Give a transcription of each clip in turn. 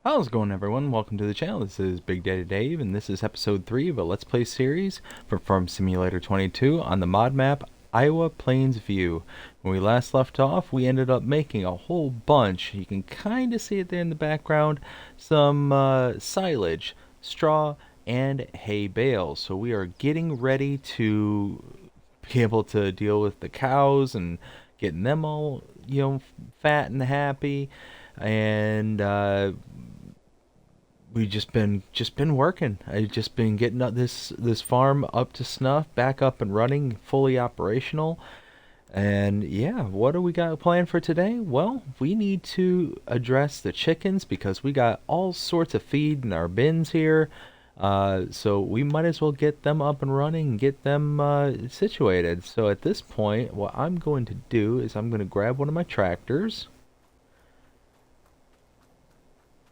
How's it going, everyone? Welcome to the channel. This is Big Daddy Dave, and this is episode 3 of a Let's Play series for Farm Simulator 22 on the mod map Iowa Plains View. When we last left off, we ended up making a whole bunch. You can kind of see it there in the background. Some silage, straw, and hay bales. So we are getting ready to be able to deal with the cows and getting them all, fat and happy. And we just been working. I've just been getting this farm up to snuff, back up and running, fully operational. And yeah, what do we got planned for today? Well, we need to address the chickens because we got all sorts of feed in our bins here. So we might as well get them up and running and get them situated. So at this point, what I'm going to do is I'm going to grab one of my tractors.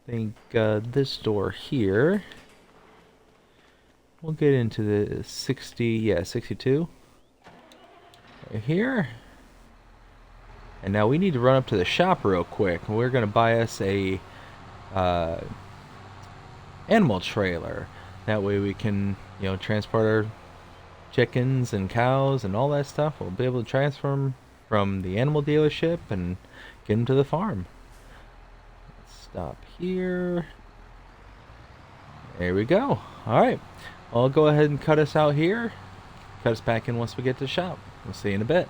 Think this door here. We'll get into the 62 right here. And now we need to run up to the shop real quick. We're gonna buy us a uh, animal trailer. That way we can, transport our chickens and cows and all that stuff. We'll be able to transfer them from the animal dealership and get them to the farm. Let's stop here. There we go. All right. I'll go ahead and cut us out here. Cut us back in once we get to the shop. We'll see you in a bit.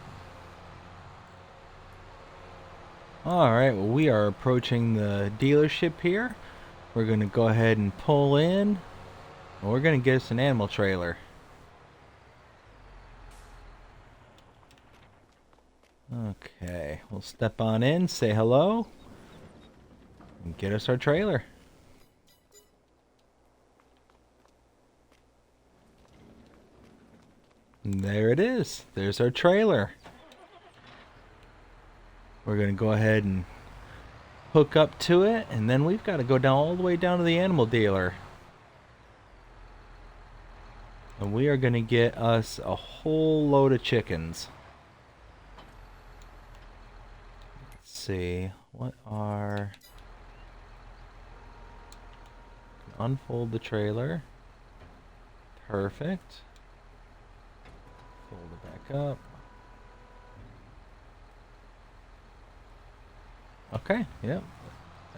Alright, well, we are approaching the dealership here. We're going to go ahead and pull in. And we're going to get us an animal trailer. Okay, we'll step on in, say hello, and get us our trailer. And there it is. There's our trailer. We're going to go ahead and hook up to it, and then we've got to go down all the way down to the animal dealer. And we are going to get us a whole load of chickens. Let's see, what are... Unfold the trailer. Perfect. Fold it back up. Okay, yep.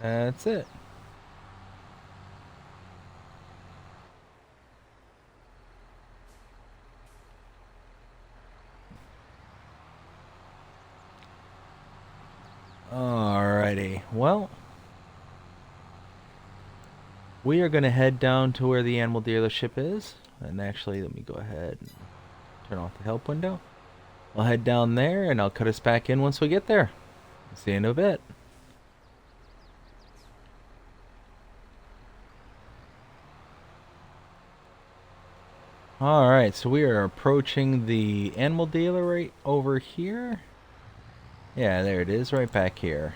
That's it. Alrighty, well, we are going to head down to where the animal dealership is. And actually, let me go ahead and turn off the help window. I'll head down there and I'll cut us back in once we get there. See you in a bit. Alright, so we are approaching the animal dealer right over here. Yeah, there it is, right back here.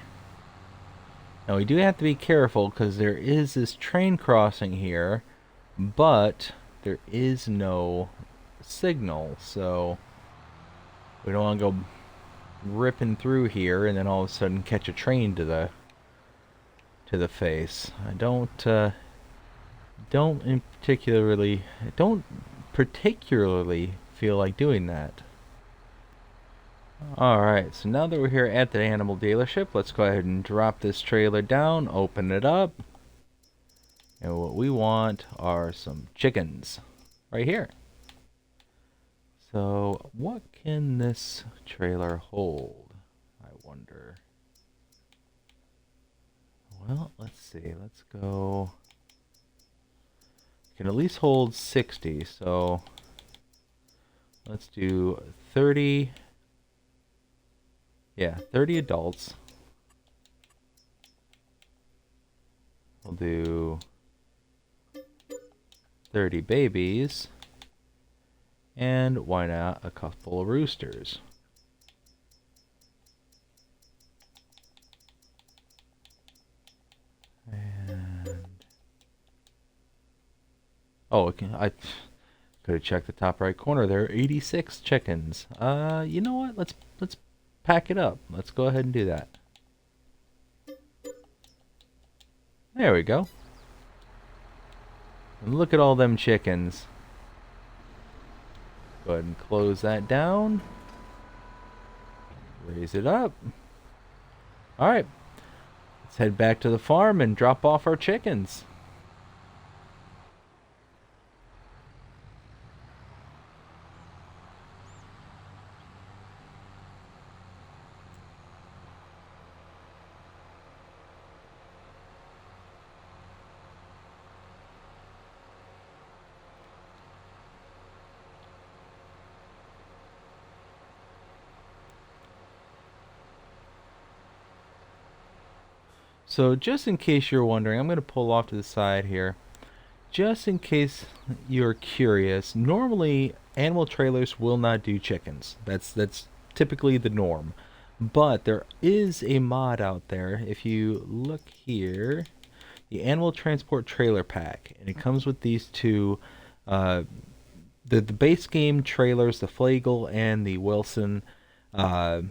Now we do have to be careful because there is this train crossing here, but there is no signal, so we don't want to go ripping through here and then all of a sudden catch a train to the face. I don't particularly feel like doing that. Alright, so now that we're here at the animal dealership, let's go ahead and drop this trailer down, open it up. And what we want are some chickens right here. So, what can this trailer hold? I wonder. Well, let's see. Let's go. Can at least hold 60, so let's do 30. Yeah, 30 adults. We'll do 30 babies. And why not a couple of roosters? And oh, okay, I could have checked the top right corner. There are 86 chickens. You know what? Let's pack it up. Let's go ahead and do that. There we go. And look at all them chickens. Go ahead and close that down. Raise it up. Alright, let's head back to the farm and drop off our chickens. So just in case you're wondering, I'm going to pull off to the side here. Just in case you're curious, normally animal trailers will not do chickens. That's typically the norm. But there is a mod out there. If you look here, the Animal Transport Trailer Pack, and it comes with these two, the base game trailers, the Flagle and the Wilson. Uh,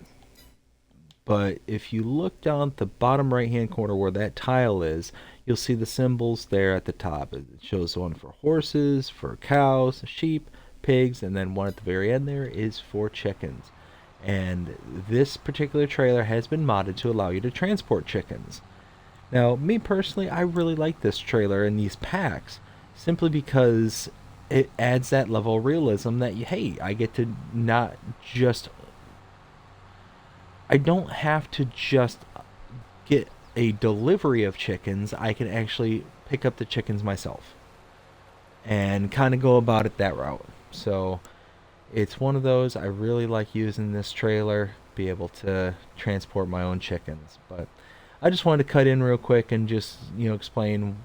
but if you look down at the bottom right hand corner where that tile is, you'll see the symbols there at the top. It shows one for horses, for cows, sheep, pigs, and then one at the very end there is for chickens. And this particular trailer has been modded to allow you to transport chickens. Now, me personally, I really like this trailer and these packs simply because it adds that level of realism that, hey, I get to not just I don't have to just get a delivery of chickens. I can actually pick up the chickens myself and kind of go about it that route. So it's one of those, I really like using this trailer, be able to transport my own chickens. But I just wanted to cut in real quick and just, explain,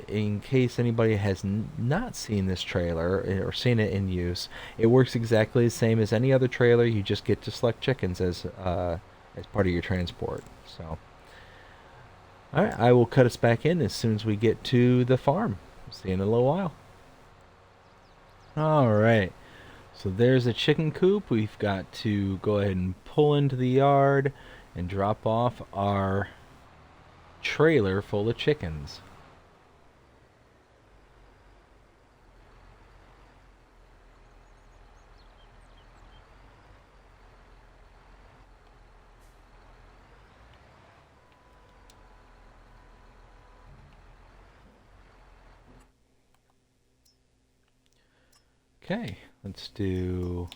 in case anybody has not seen this trailer or seen it in use. It works exactly the same as any other trailer. You just get to select chickens as part of your transport. So, all right, I will cut us back in as soon as we get to the farm. See you in a little while. All right. So there's a chicken coop. We've got to go ahead and pull into the yard and drop off our trailer full of chickens. Okay, let's do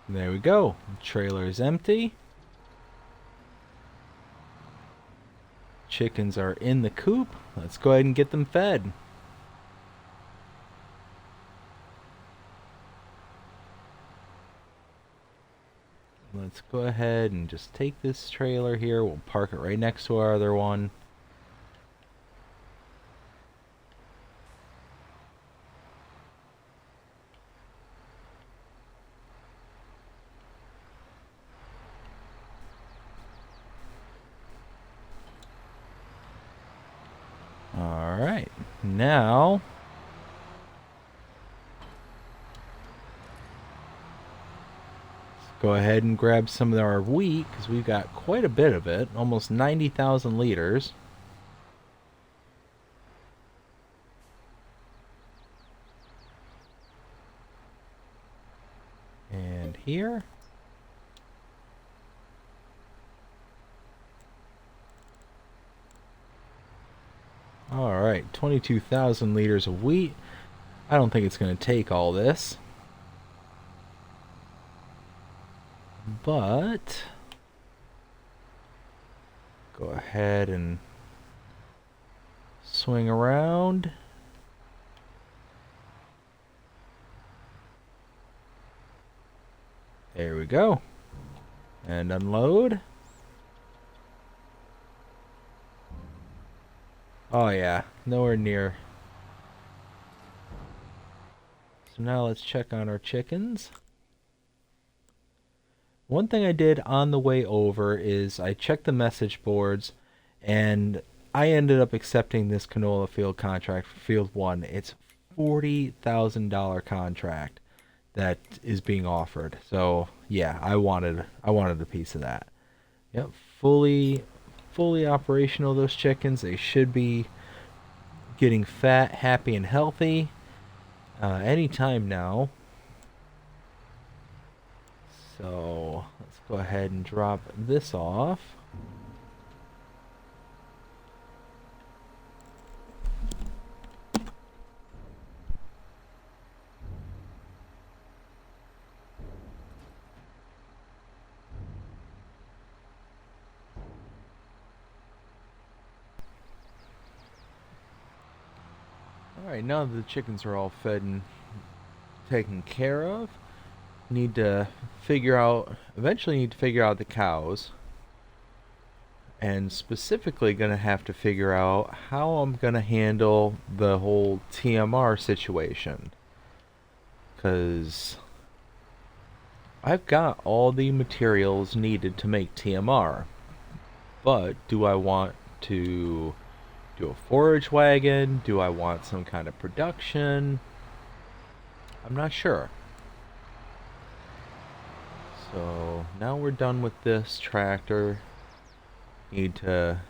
there we go. The trailer is empty. Chickens are in the coop. Let's go ahead and get them fed. Let's go ahead and just take this trailer here. We'll park it right next to our other one. Alright, now let's go ahead and grab some of our wheat because we've got quite a bit of it, almost 90,000 liters. And here. Alright, 22,000 liters of wheat. I don't think it's going to take all this. But go ahead and swing around. There we go. And unload. Oh yeah, nowhere near. So now let's check on our chickens. One thing I did on the way over is I checked the message boards And I ended up accepting this canola field contract for field one. It's $40,000 contract that is being offered. So yeah, I wanted a piece of that. Yep, fully operational. Those chickens, they should be getting fat, happy, and healthy anytime now. So let's go ahead and drop this off. Alright, now that the chickens are all fed and taken care of, need to eventually need to figure out the cows. And specifically gonna have to figure out how I'm gonna handle the whole TMR situation. Because I've got all the materials needed to make TMR. But do I want to do a forage wagon? Do I want some kind of production? I'm not sure. So now we're done with this tractor. Need to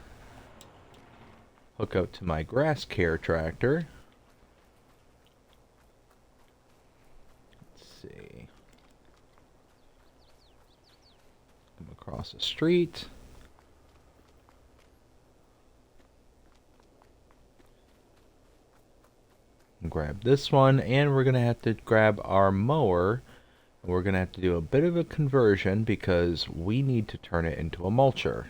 hook up to my grass care tractor. Let's see. Come across the street. Grab this one, and we're gonna have to grab our mower. We're gonna have to do a bit of a conversion because we need to turn it into a mulcher.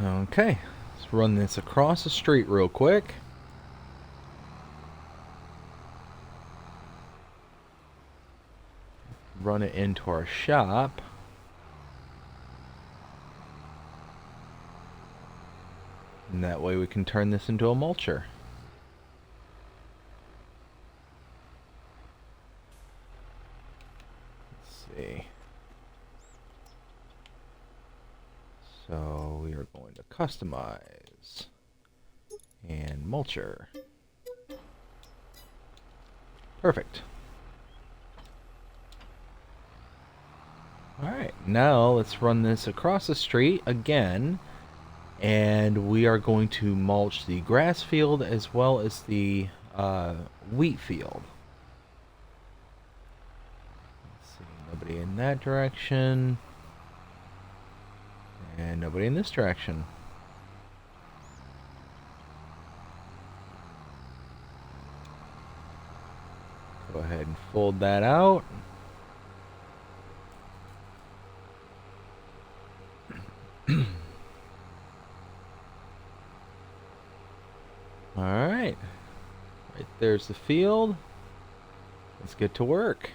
Okay, let's run this across the street real quick. Run it into our shop. And that way we can turn this into a mulcher. Let's see. So we are going to customize and mulcher. Perfect. Alright, now let's run this across the street again. And we are going to mulch the grass field as well as the wheat field. Let's see, nobody in that direction. And nobody in this direction. Go ahead and fold that out. Alright. Right there's the field. Let's get to work.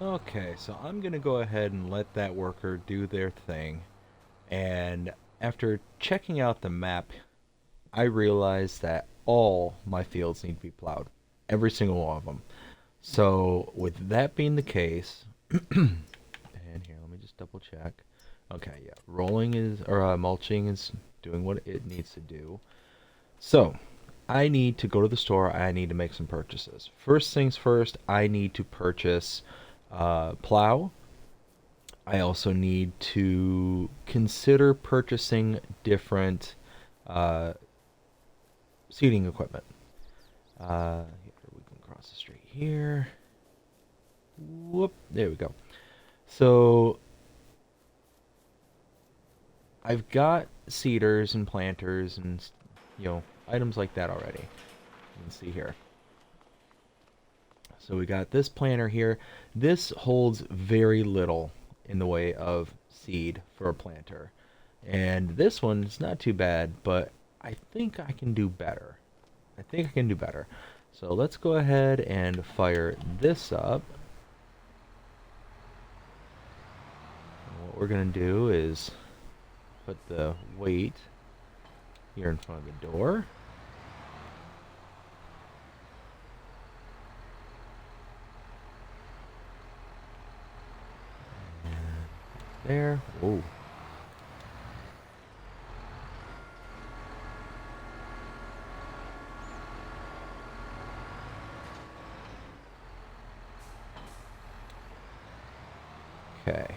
Okay, so I'm gonna go ahead and let that worker do their thing. And after checking out the map, I realized that all my fields need to be plowed. Every single one of them. So, with that being the case, and here, let me just double check. Okay, yeah, mulching is doing what it needs to do. So, I need to go to the store. I need to make some purchases. First things first, I need to purchase plow. I also need to consider purchasing different uh, seeding equipment. Here we can cross the street here. Whoop, there we go. So I've got seeders and planters and items like that already. You can see here. So we got this planter here. This holds very little in the way of seed for a planter. And this one is not too bad, but I think I can do better. I think I can do better. So let's go ahead and fire this up. And what we're going to do is put the weight here in front of the door. There. Oh. Okay.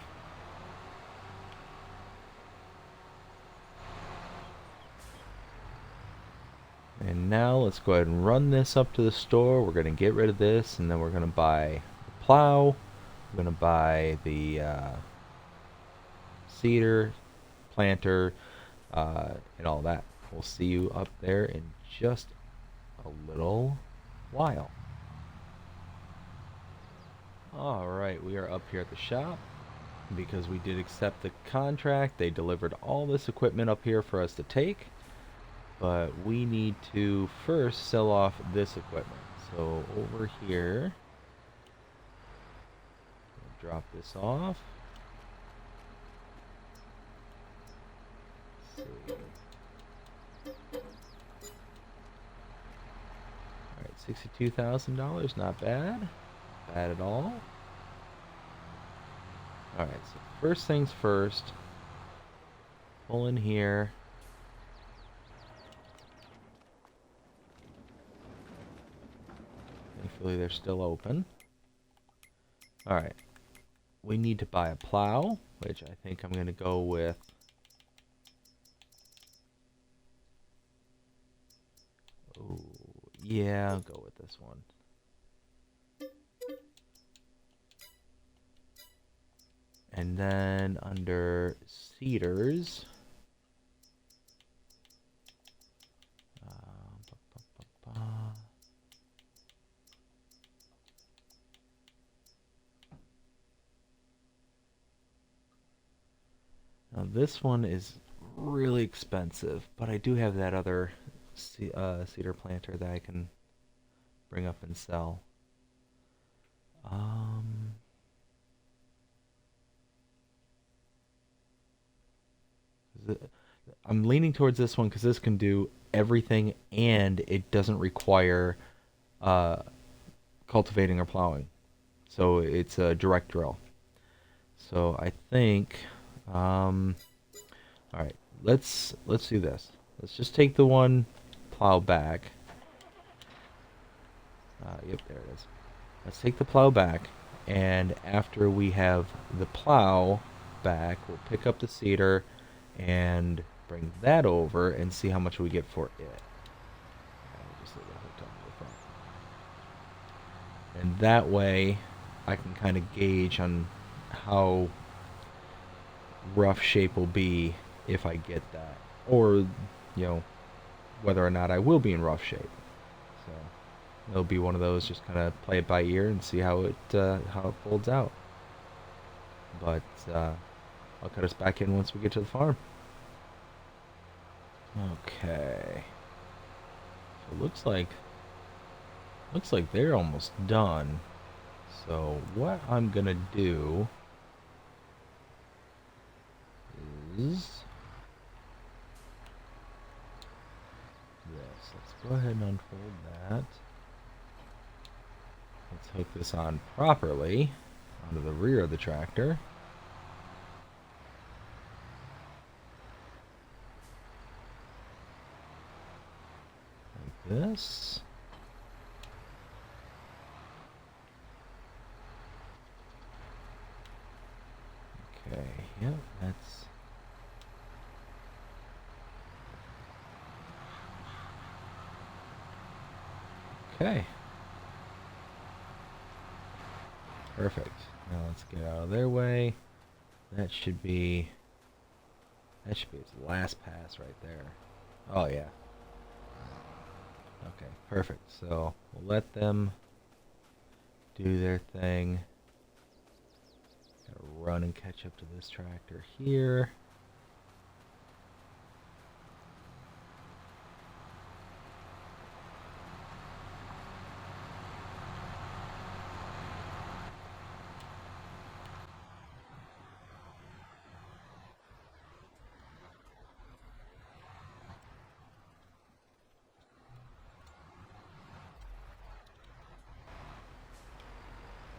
And now let's go ahead and run this up to the store. We're going to get rid of this, and then we're going to buy the plow. We're going to buy the seeder, planter, and all that. We'll see you up there in just a little while. Alright, we are up here at the shop. Because we did accept the contract, they delivered all this equipment up here for us to take. But we need to first sell off this equipment. So over here, drop this off. Let's see. Alright, $62,000, not bad. Bad at all. Alright, so first things first. Pull in here. Thankfully they're still open. Alright. We need to buy a plow, which I think I'm going to go with. Oh, yeah, I'll go with this one. And then under seeders, now this one is really expensive, but I do have that other cedar planter that I can bring up and sell. I'm leaning towards this one because this can do everything and it doesn't require uh, cultivating or plowing. So it's a direct drill. So I think, all right, let's do this. Let's just take the one plow back. Yep, there it is. Let's take the plow back, and after we have the plow back, we'll pick up the seeder and bring that over and see how much we get for it. Just leave it hooked up to the front. And that way, I can kind of gauge on how rough shape will be if I get that, or whether or not I will be in rough shape. So it'll be one of those, just kind of play it by ear and see how it folds out. But I'll cut us back in once we get to the farm. Okay. So looks like they're almost done. So what I'm gonna do is this. Let's go ahead and unfold that. Let's hook this on properly onto the rear of the tractor. Like this. Okay, yep, that's... Okay. Perfect. Now let's get out of their way. That should be its last pass right there. Oh yeah. Okay, perfect. So we'll let them do their thing. Gotta run and catch up to this tractor here.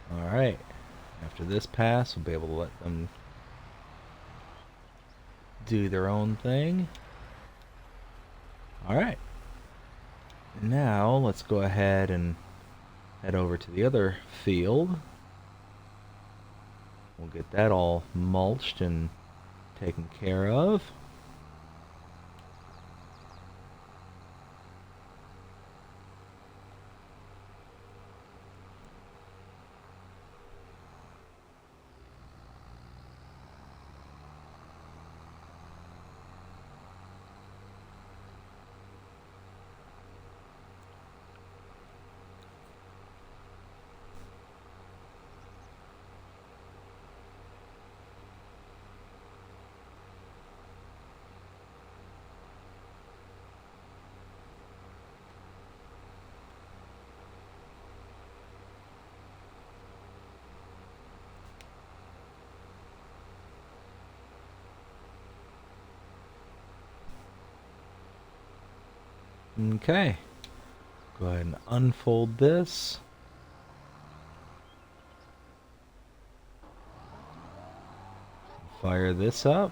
Alright. After this pass, we'll be able to let them do their own thing. Alright. Now, let's go ahead and head over to the other field. We'll get that all mulched and taken care of. Okay. Go ahead and unfold this. Fire this up.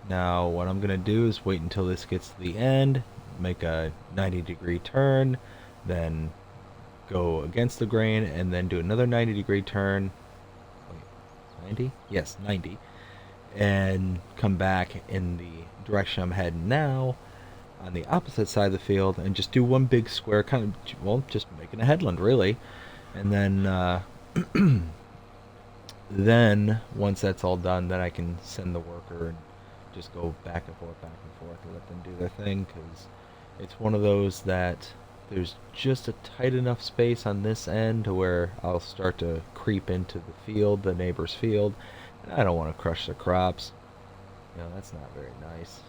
Now what I'm going to do is wait until this gets to the end, make a 90-degree turn, then go against the grain, and then do another 90-degree turn. Wait, 90? Yes, 90. And come back in the direction I'm heading now, on the opposite side of the field, and just do one big square, kind of, well, just making a headland, really. And then, then once that's all done, then I can send the worker and just go back and forth, and let them do their thing, because it's one of those that there's just a tight enough space on this end to where I'll start to creep into the field, the neighbor's field, and I don't want to crush the crops. You know, that's not very nice.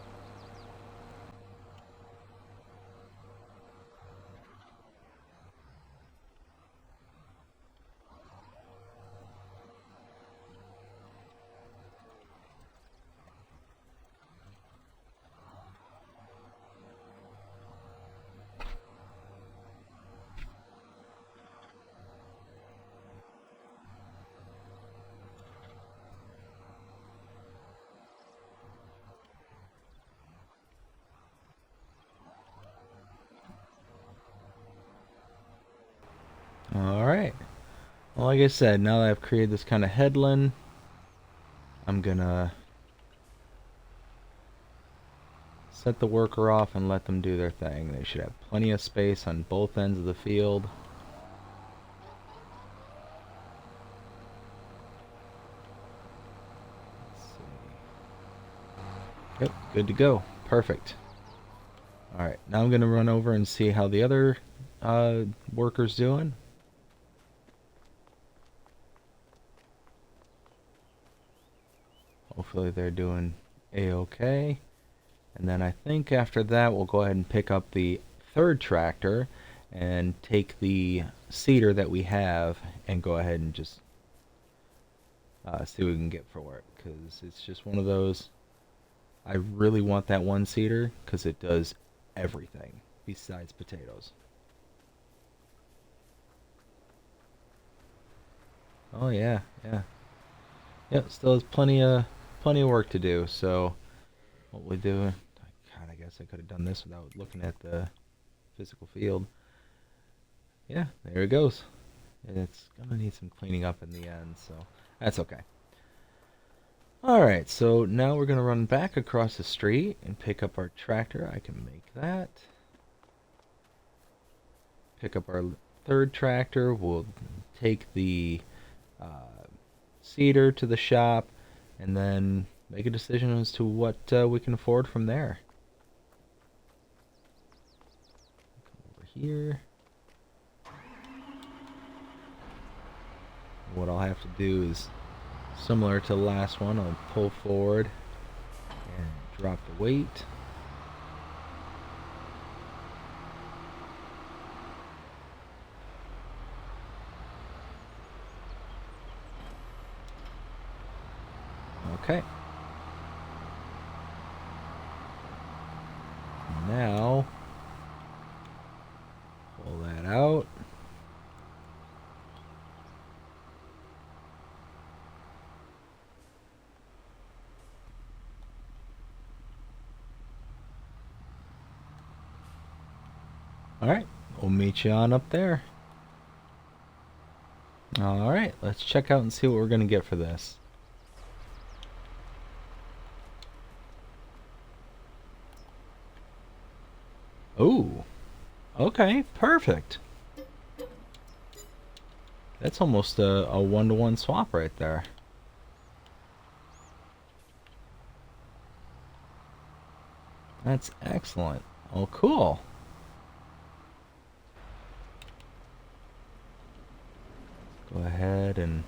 Alright. Well, like I said, now that I've created this kind of headland, I'm gonna set the worker off and let them do their thing. They should have plenty of space on both ends of the field. Let's see. Yep, good to go. Perfect. Alright, now I'm gonna run over and see how the other worker's doing. Hopefully they're doing a-okay. And then I think after that we'll go ahead and pick up the third tractor and take the cedar that we have and go ahead and just see what we can get for it, because it's just one of those. I really want that one cedar because it does everything besides potatoes. Oh yeah, yeah, yeah. Still has plenty of work to do. So what we do? God, I guess I could have done this without looking at the physical field. Yeah, there it goes. It's gonna need some cleaning up in the end, so that's okay. Alright, so now we're gonna run back across the street and pick up our tractor. I can make that. Pick up our third tractor. We'll take the uh, cedar to the shop and then make a decision as to what we can afford from there. Come over here. What I'll have to do is similar to the last one. I'll pull forward and drop the weight. Okay. Now, pull that out. Alright, we'll meet you on up there. Alright, let's check out and see what we're going to get for this. Ooh, okay, perfect. That's almost a one-to-one swap right there. That's excellent. Oh, cool. Go ahead and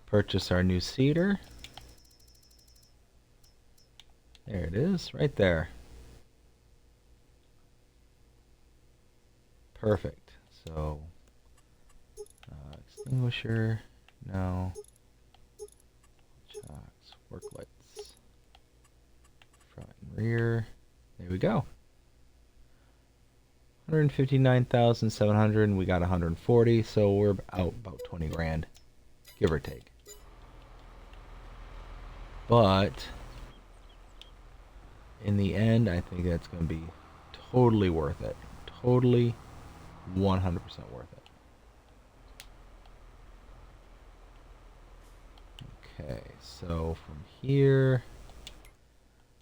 purchase our new cedar. There it is, right there. Perfect. So, extinguisher, no. Chocks, work lights. Front and rear. There we go. 159,700 and we got 140, so we're out about 20 grand, give or take. But in the end, I think that's going to be totally worth it. Totally 100% worth it. Okay, so from here,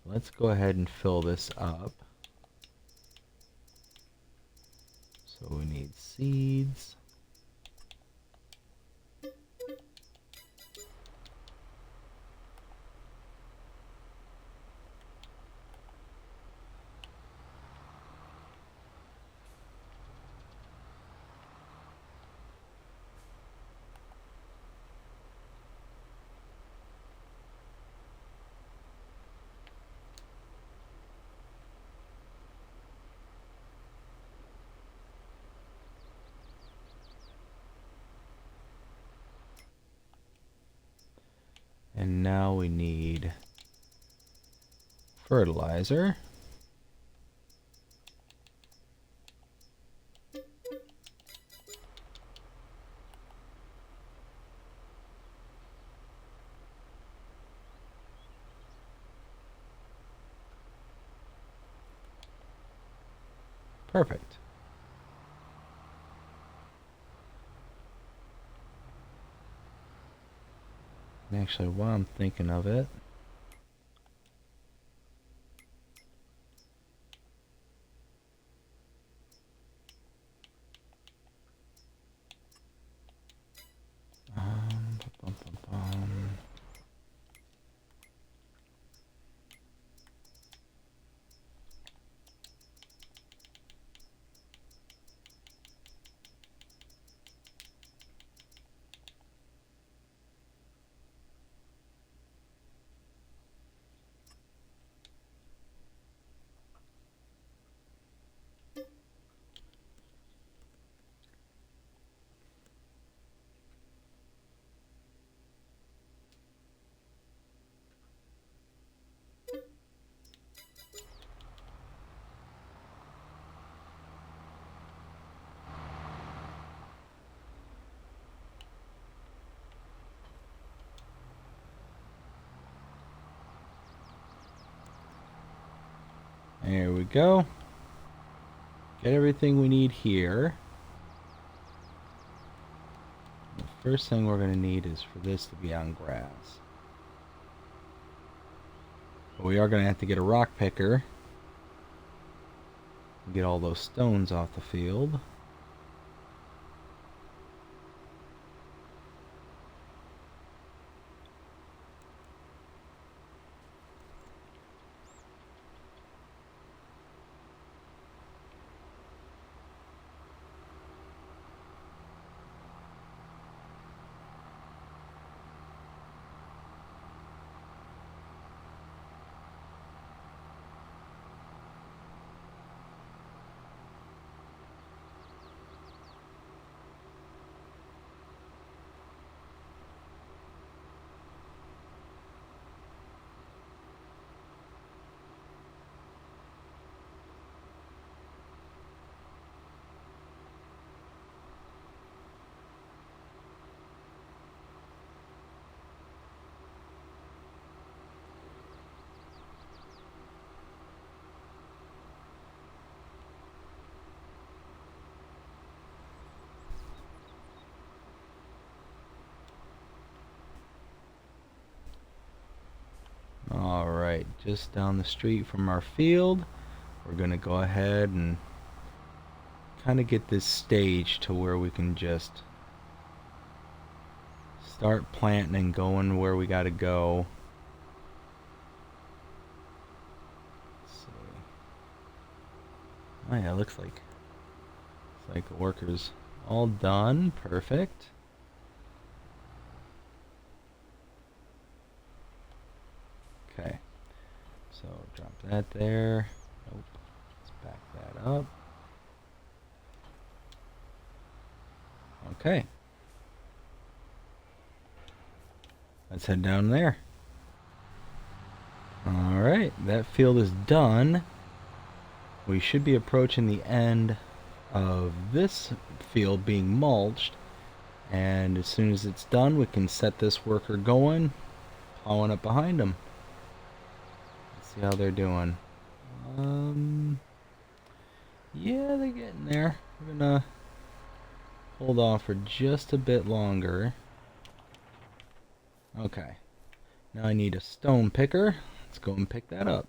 let's go ahead and fill this up. So we need seeds. And now we need fertilizer. Perfect. And actually, while I'm thinking of it, bum, bum, bum. There we go. Get everything we need here. The first thing we're going to need is for this to be on grass. But we are going to have to get a rock picker and get all those stones off the field. Alright, just down the street from our field, we're going to go ahead and kind of get this stage to where we can just start planting and going where we got to go. Let's see. Oh yeah, looks like the workers all done. Perfect. Okay, so drop that there. Nope. Let's back that up. Okay. Let's head down there. Alright, that field is done. We should be approaching the end of this field being mulched. And as soon as it's done, we can set this worker going, plowing up behind them. Let's see how they're doing. Yeah, they're getting there. We're gonna hold off for just a bit longer. Okay. Now I need a stone picker. Let's go and pick that up.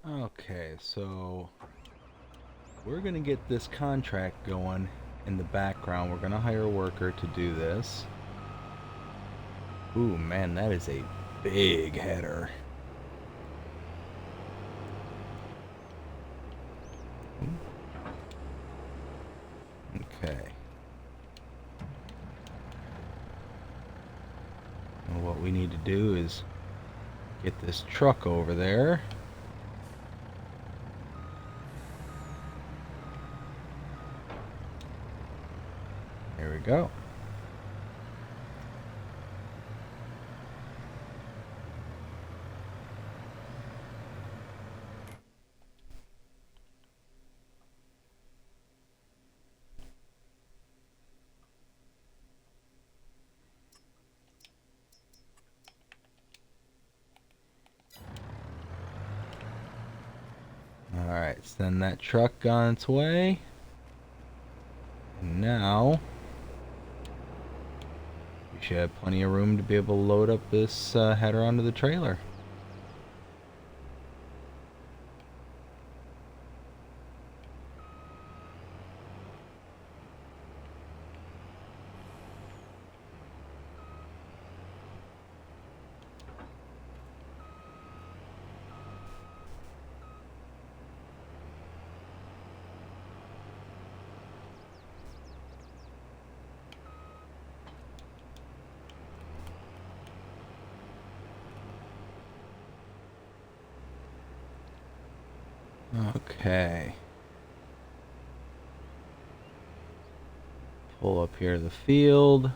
Okay, so we're gonna get this contract going in the background. We're gonna hire a worker to do this. Ooh, man, that is a big header. Okay. And what we need to do is get this truck over there. There we go. Alright, send that truck on its way. And now we should have plenty of room to be able to load up this header onto the trailer. Okay. Pull up here to the field.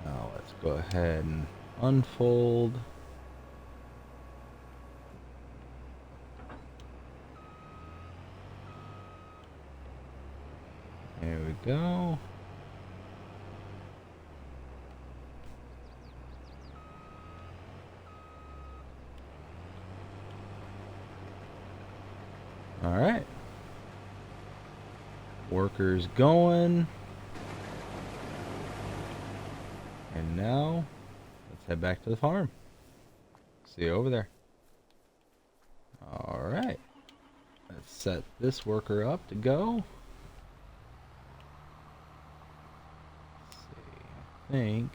Now let's go ahead and unfold. There we go. Alright. Workers going. And now, let's head back to the farm. See you over there. Alright. Let's set this worker up to go. Let's see. I think.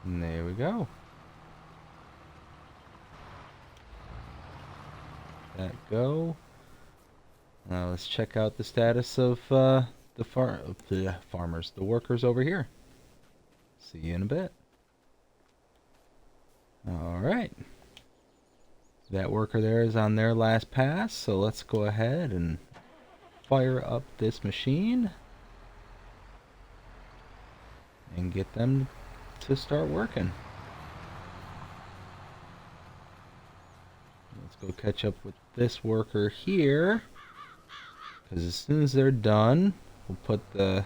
And there we go. That go. Now let's check out the status of the farmers, the workers over here. See you in a bit. Alright. That worker there is on their last pass, so let's go ahead and fire up this machine and get them to start working. Let's go catch up with this worker here, because as soon as they're done, we'll put the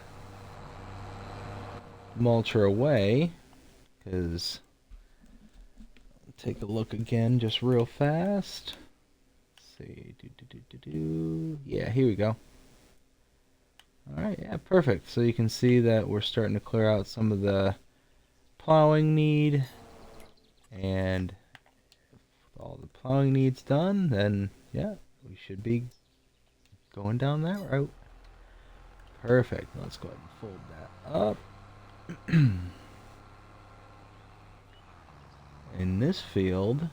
mulcher away. Because take a look again just real fast. Let's see. Yeah, here we go. Alright, yeah, perfect. So you can see that we're starting to clear out some of the plowing need, and if all the plowing needs done, then yeah, we should be going down that route. Perfect. Let's go ahead and fold that up. In this field,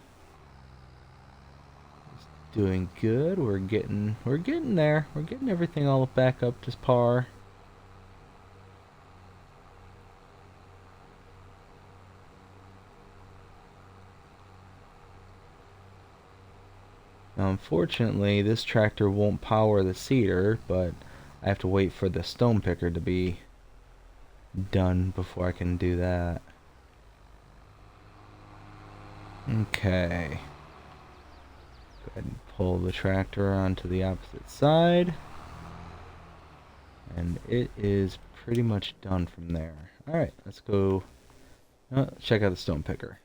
it's doing good. We're getting there. We're getting everything all back up to par. Now, unfortunately, this tractor won't power the seeder, but I have to wait for the stone picker to be done before I can do that. Okay. Go ahead and pull the tractor onto the opposite side. And it is pretty much done from there. Alright, let's go check out the stone picker.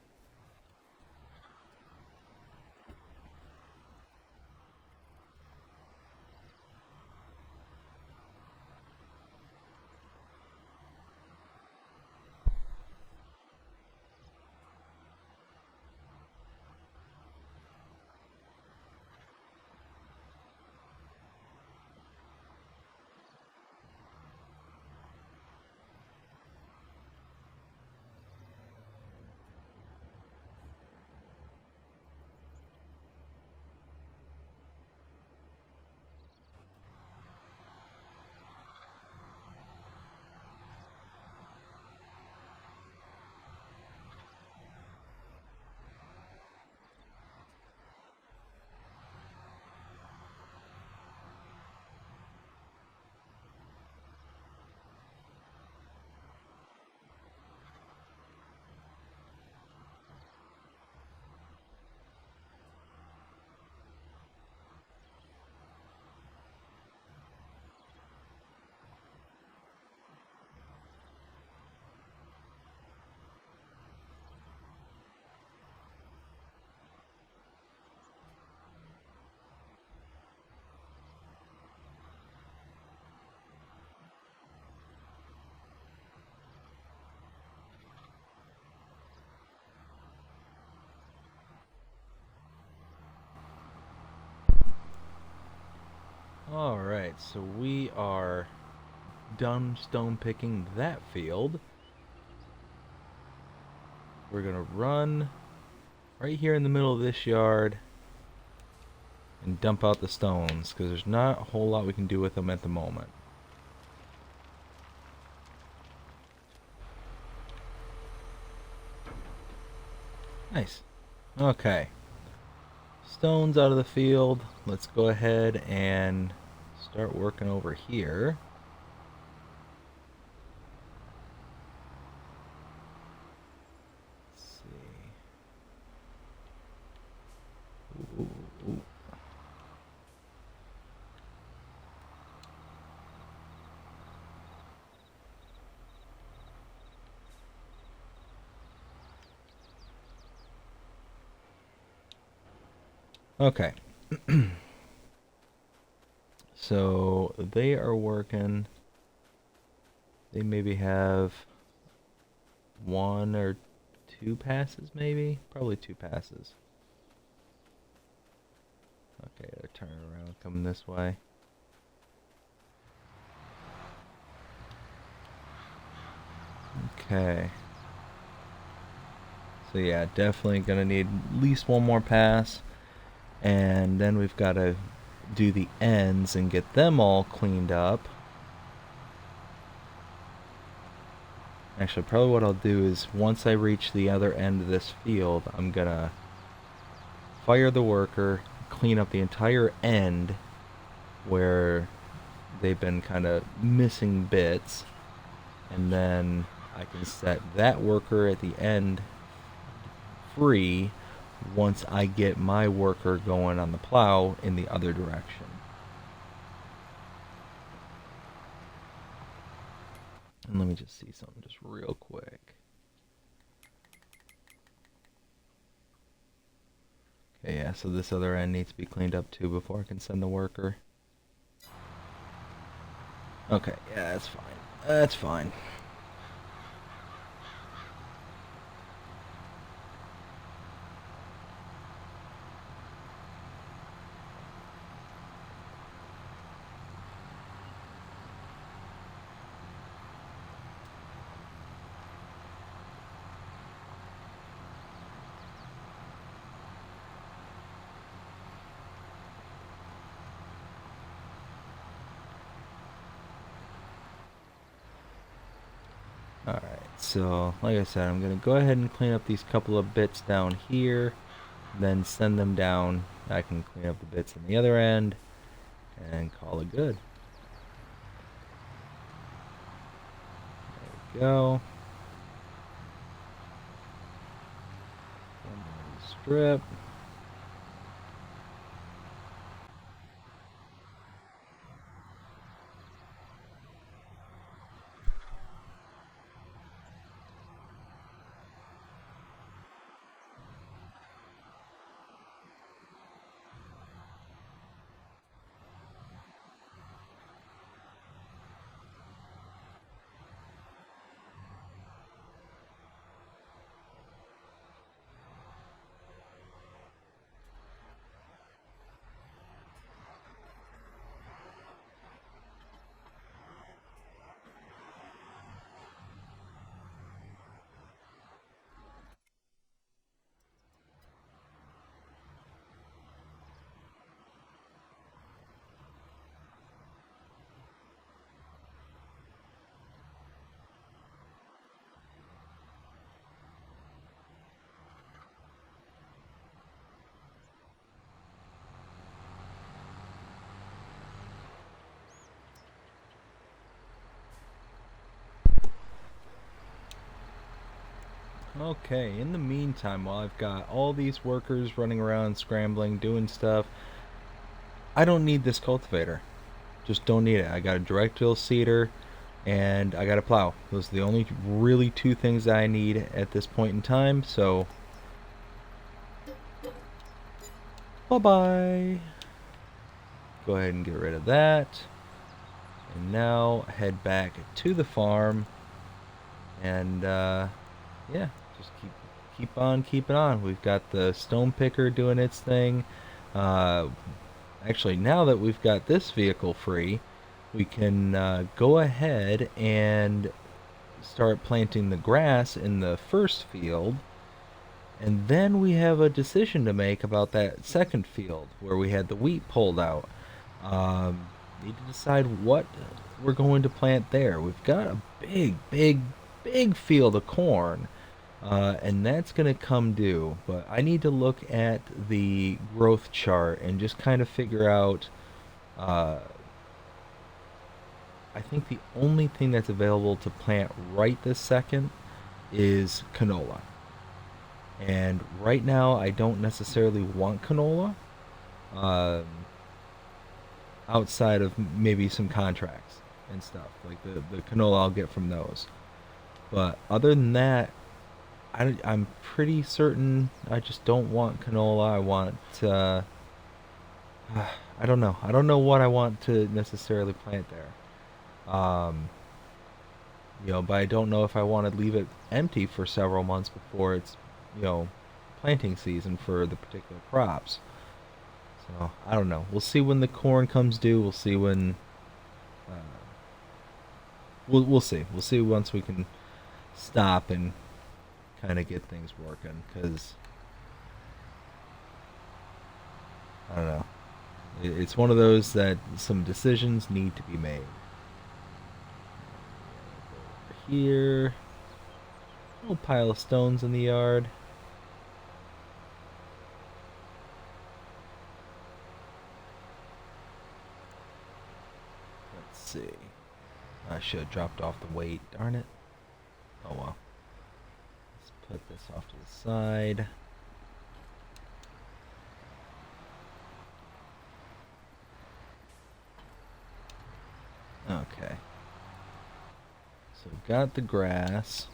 Alright, so we are done stone picking that field. We're gonna run right here in the middle of this yard and dump out the stones, because there's not a whole lot we can do with them at the moment. Nice. Okay. Stones out of the field. Let's go ahead and start working over here. Let's see. Ooh, ooh. Okay. So they are working. They maybe have one or two passes, maybe? Probably two passes. Okay, they're turning around, coming this way. Okay. So yeah, definitely gonna need at least one more pass. And then we've got to do the ends and get them all cleaned up. Actually, probably what I'll do is once I reach the other end of this field, I'm gonna fire the worker, clean up the entire end where they've been kind of missing bits, and then I can set that worker at the end free once I get my worker going on the plow in the other direction. And let me just see something just real quick. Okay, yeah, so this other end needs to be cleaned up too before I can send the worker. Okay, yeah, that's fine. That's fine. Alright, so like I said, I'm going to go ahead and clean up these couple of bits down here, then send them down. I can clean up the bits on the other end, and call it good. There we go. One more strip. Okay, in the meantime, while I've got all these workers running around, scrambling, doing stuff, I don't need this cultivator. Just don't need it. I got a direct fill seeder, and I got a plow. Those are the only really two things that I need at this point in time, so bye-bye. Go ahead and get rid of that. And now head back to the farm, and yeah, just keep on keeping on. We've got the stone picker doing its thing. Actually, now that we've got this vehicle free, we can go ahead and start planting the grass in the first field, And then we have a decision to make about that second field where we had the wheat pulled out. Um, Need to decide what we're going to plant there. We've got a big field of corn, and that's going to come due. But I need to look at the growth chart and just kind of figure out. Uh, I think the only thing that's available to plant right this second is canola. And right now, I don't necessarily want canola. Um, Outside of maybe some contracts and stuff like the canola I'll get from those. But other than that, I'm pretty certain I just don't want canola. I want I don't know. I don't know what I want to necessarily plant there. But I don't know if I want to leave it empty for several months before it's you know planting season for the particular crops. So I don't know. We'll see when the corn comes due. We'll see when. Uh, we'll see. We'll see once we can stop and kind of get things working. Cause I don't know. It's one of those that some decisions need to be made. Over here, little pile of stones in the yard. Let's see. I should have dropped off the weight. Darn it. Oh well. Let's put this off to the side. Okay. So we've got the grass.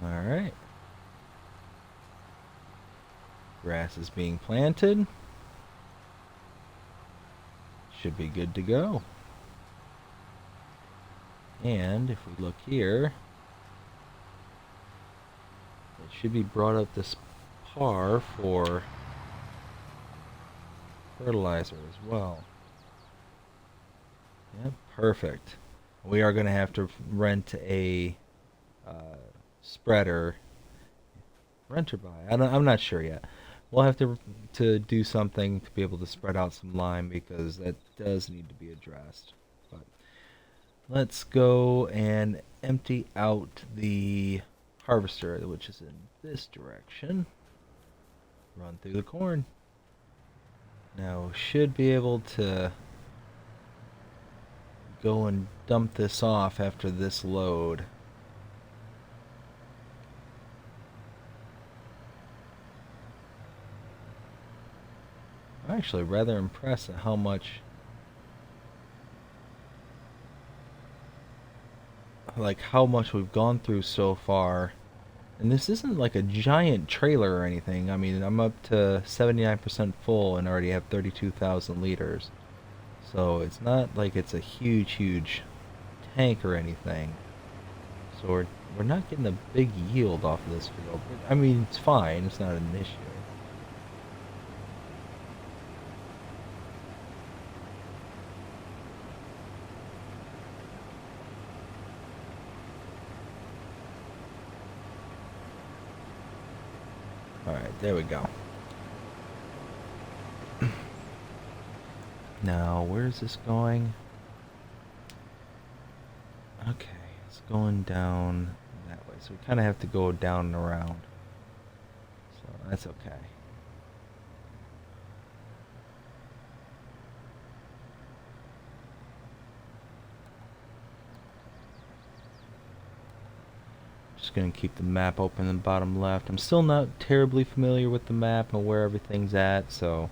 Alright. Grass is being planted. Should be good to go. And if we look here, it should be brought up this par for fertilizer as well. Yep, perfect. We are going to have to rent a spreader. Rent or buy? I'm not sure yet. We'll have to do something to be able to spread out some lime because that does need to be addressed. But let's go and empty out the harvester, which is in this direction. Run through the corn. Now should be able to go and dump this off after this load. I'm actually rather impressed at how much we've gone through so far. And this isn't like a giant trailer or anything. I mean, I'm up to 79% full and already have 32,000 liters. So it's not like it's a huge tank or anything. So we're not getting a big yield off of this field. I mean, it's fine. It's not an issue. Alright, there we go. Now, where's this going? Okay, it's going down that way. So we kind of have to go down and around. So that's okay. Just going to keep the map open in the bottom left. I'm still not terribly familiar with the map and where everything's at, so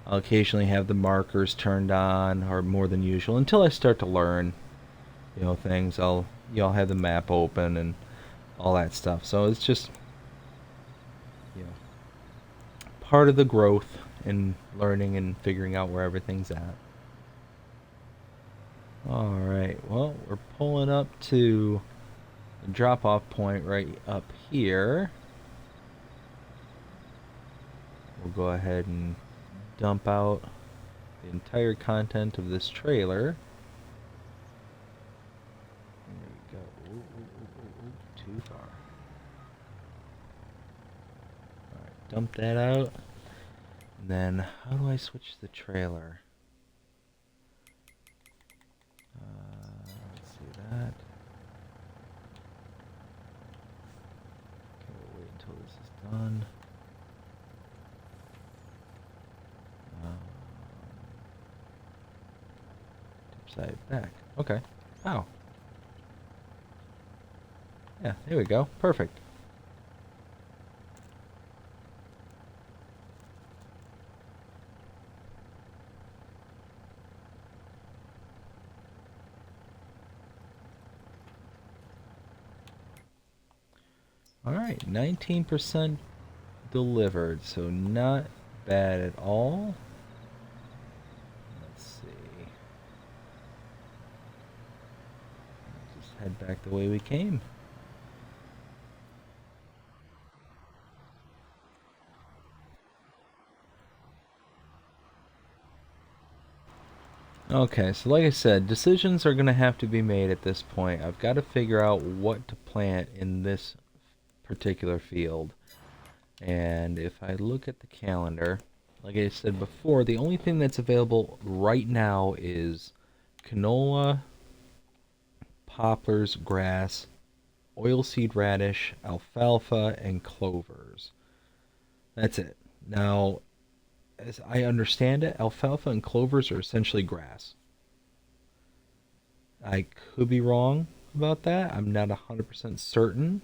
I'll occasionally have the markers turned on or more than usual until I start to learn things. I'll have the map open and all that stuff. So it's just part of the growth and learning and figuring out where everything's at. Alright, well, we're pulling up to the drop-off point right up here. We'll go ahead and dump out the entire content of this trailer. There we go. Ooh, too far. Alright, dump that out. And then, how do I switch the trailer? Let's see that. Okay, we'll wait until this is done. Tip side back. Okay. Oh. Yeah, there we go. Perfect. Alright, 19% delivered, so not bad at all. Let's see. Just head back the way we came. Okay, so like I said, decisions are going to have to be made at this point. I've got to figure out what to plant in this particular field. And if I look at the calendar, like I said before, the only thing that's available right now is canola, poplars, grass, oilseed radish, alfalfa, and clovers. That's it. Now, as I understand it, alfalfa and clovers are essentially grass. I could be wrong about that. I'm not 100% certain.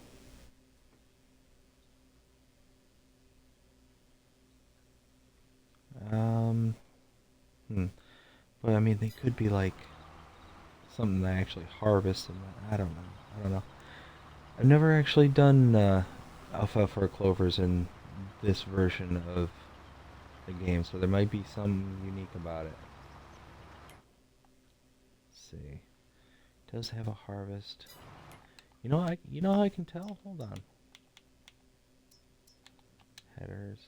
Um, But I mean, they could be like something that I actually harvest, and I don't know. I don't know. I've never actually done alfalfa or clovers in this version of the game, so there might be something unique about it. Let's see. It does have a harvest. You know how I can tell? Hold on. Headers.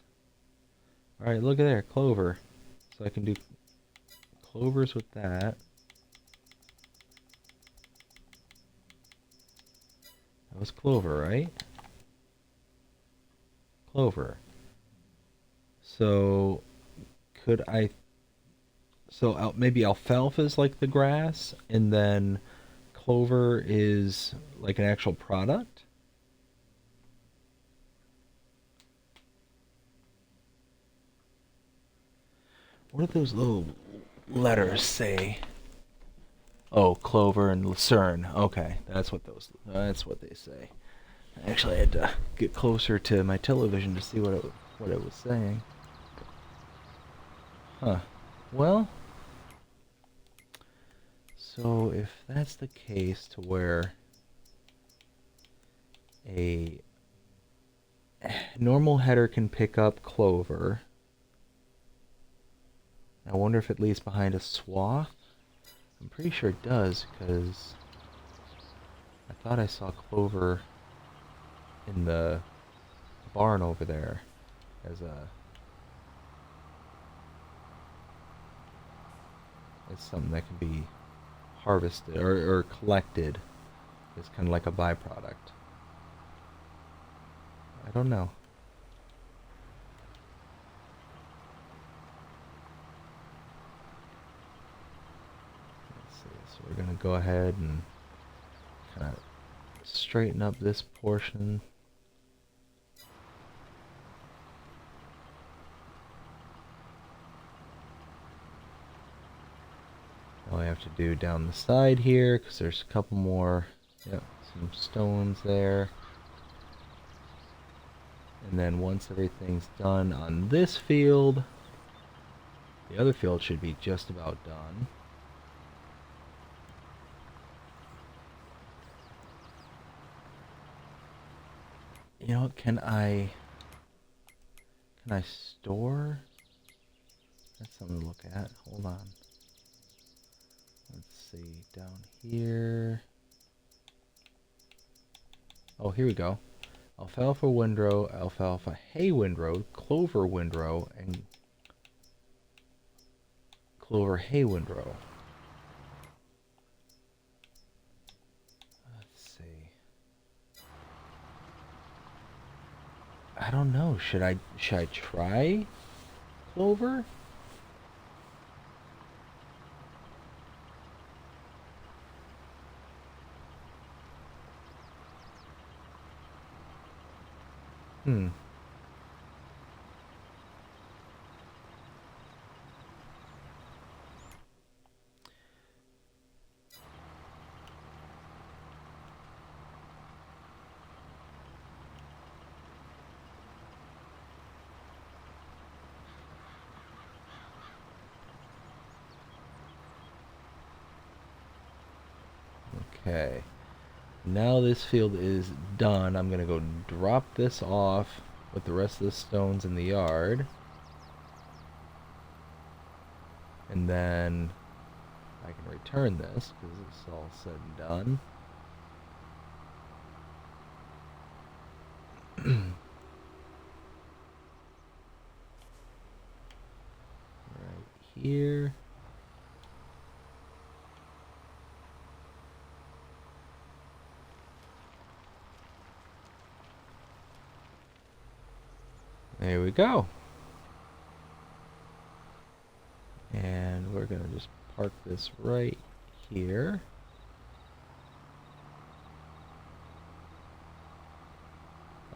All right, look at there, clover. So I can do clovers with that. That was clover, right? Clover. So could I? So maybe alfalfa is like the grass, and then clover is like an actual product. What do those little letters say? Oh, clover and lucerne. Okay, that's what they say. Actually, I had to get closer to my television to see what it was saying. Huh. Well, so if that's the case to where a normal header can pick up clover, I wonder if it leaves behind a swath. I'm pretty sure it does, because I thought I saw clover in the barn over there as something that can be harvested or collected as kind of like a byproduct. I don't know. Let's see. So we're going to go ahead and kind of straighten up this portion. All I have to do down the side here, because there's a couple more, yep, some stones there. And then once everything's done on this field, the other field should be just about done. You know, can I store? That's something to look at. Hold on. Let's see, down here. Oh, here we go. Alfalfa windrow, alfalfa hay windrow, clover windrow, and clover hay windrow. Let's see. I don't know. Should I try clover? Hmm. Okay. Now this field is done. I'm going to go drop this off with the rest of the stones in the yard. And then I can return this because it's all said and done. Right here. There we go. And we're going to just park this right here.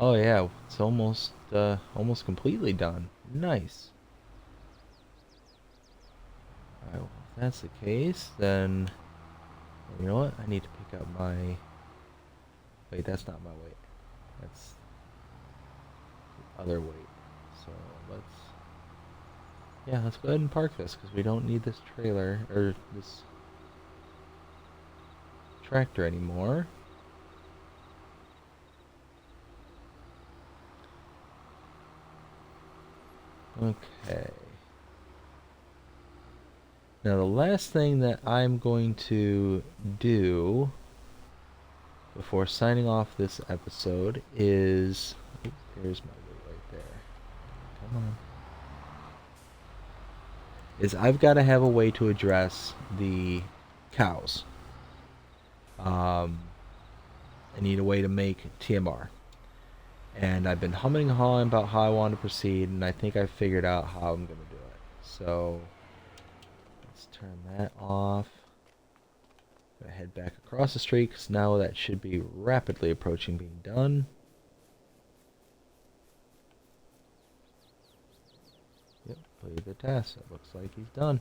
Oh yeah, it's almost completely done. Nice. Alright, well, if that's the case, then you know what? I need to pick up my... Wait, that's not my weight. That's the other weight. So let's go ahead and park this because we don't need this trailer or this tractor anymore. Okay. Now the last thing that I'm going to do before signing off this episode is... Oops, there's my weight right there. Come on. Is I've got to have a way to address the cows. I need a way to make TMR. And I've been humming and hawing about how I want to proceed, and I think I figured out how I'm going to do it. So, let's turn that off. I'm going to head back across the street, because now that should be rapidly approaching being done. Yep, complete the task. It looks like he's done.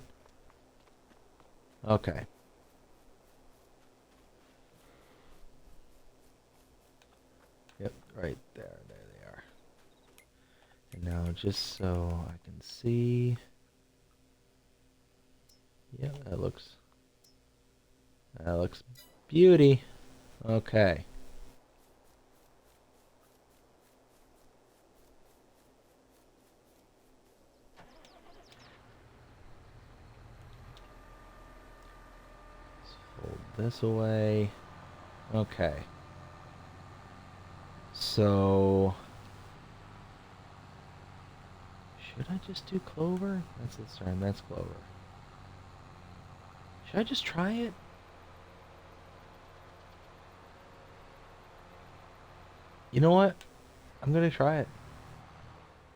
Okay. Yep, right there. There they are. And now just so I can see... Yep, that looks beauty. Okay. Let's fold this away. Okay. So should I just do clover? That's concern. That's clover. Should I just try it? You know what? I'm gonna try it.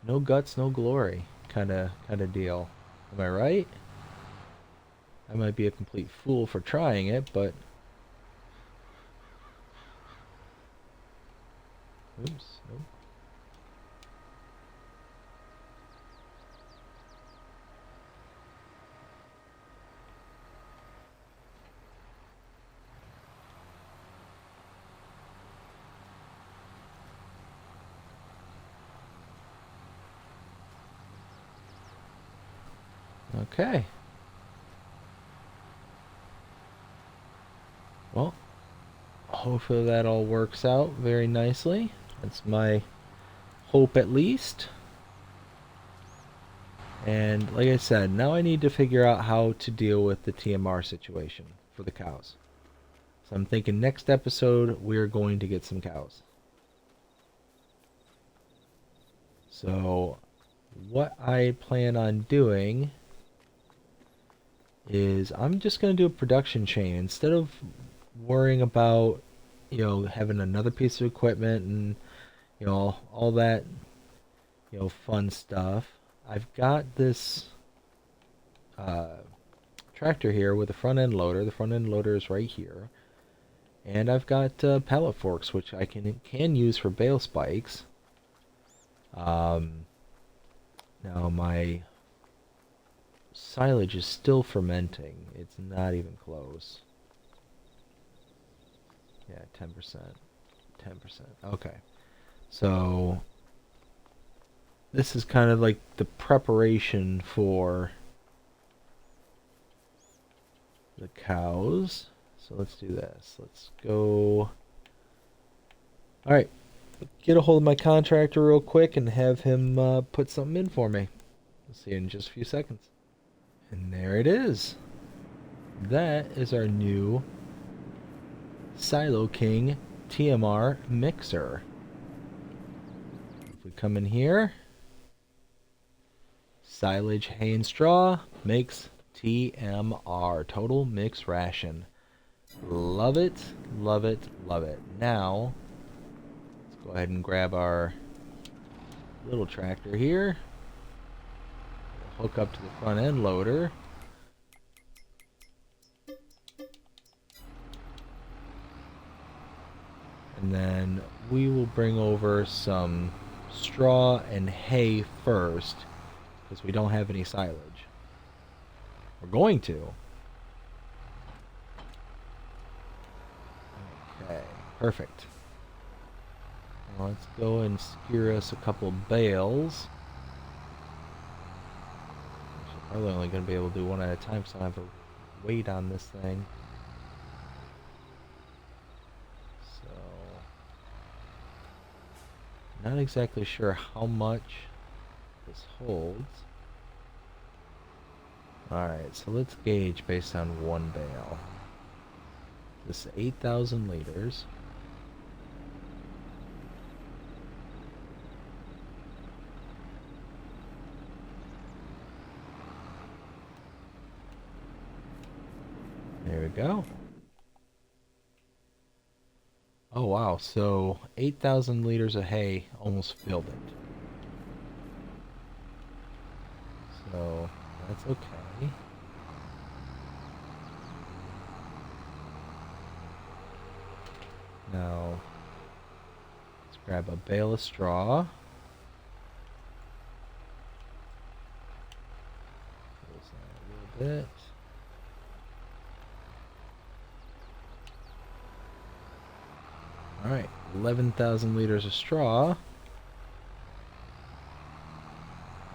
No guts, no glory, kinda deal. Am I right? I might be a complete fool for trying it, but oops, nope. Okay. Well, hopefully that all works out very nicely. That's my hope at least. And like I said, now I need to figure out how to deal with the TMR situation for the cows. So I'm thinking next episode we're going to get some cows. So what I plan on doing is I'm just going to do a production chain instead of worrying about, having another piece of equipment and, all that, fun stuff. I've got this uh, tractor here with a front end loader. The front end loader is right here. And I've got pallet forks, which I can use for bale spikes. Now my silage is still fermenting. It's not even close. Yeah, 10%. 10%. Okay. So this is kind of like the preparation for the cows. So let's do this. Let's go. Alright. Get a hold of my contractor real quick and have him put something in for me. We'll see you in just a few seconds. And there it is. That is our new Silo King TMR mixer. If we come in here, silage, hay, and straw makes TMR, total mix ration. Love it, love it, love it. Now, let's go ahead and grab our little tractor here. We'll hook up to the front end loader. And then we will bring over some straw and hay first, because we don't have any silage. We're going to. Okay, perfect. Now let's go and skewer us a couple bales. Actually, probably only going to be able to do one at a time, so I have a weight on this thing. Not exactly sure how much this holds. Alright, so let's gauge based on one bale. This is 8,000 liters. There we go. Oh wow, so 8,000 liters of hay almost filled it. So that's okay. Now let's grab a bale of straw. Close that a little bit. Alright, 11,000 liters of straw.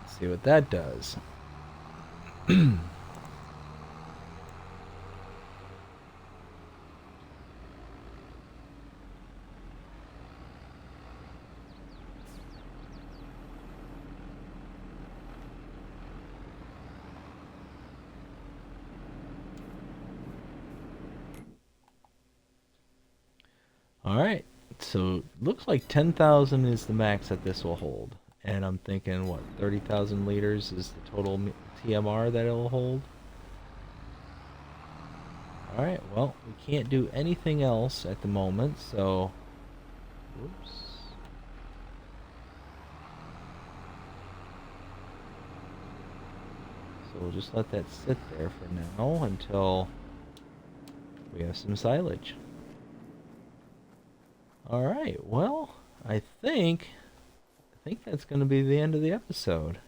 Let's see what that does. Alright, so looks like 10,000 is the max that this will hold. And I'm thinking, what, 30,000 liters is the total TMR that it'll hold? Alright, well, we can't do anything else at the moment, so... Whoops. So we'll just let that sit there for now until we have some silage. Alright, well, I think that's going to be the end of the episode.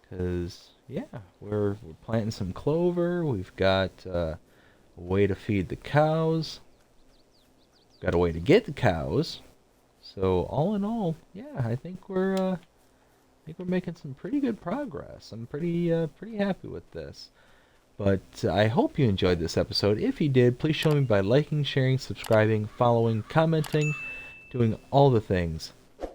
Because, yeah, we're planting some clover. We've got a way to feed the cows. Got a way to get the cows. So, all in all, yeah, I think we're making some pretty good progress. I'm pretty happy with this. But I hope you enjoyed this episode. If you did, please show me by liking, sharing, subscribing, following, commenting, doing all the things.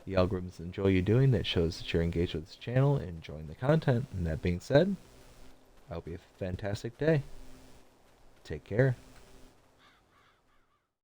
The algorithms enjoy you doing that shows that you're engaged with this channel and enjoying the content. And that being said, I hope you have a fantastic day. Take care.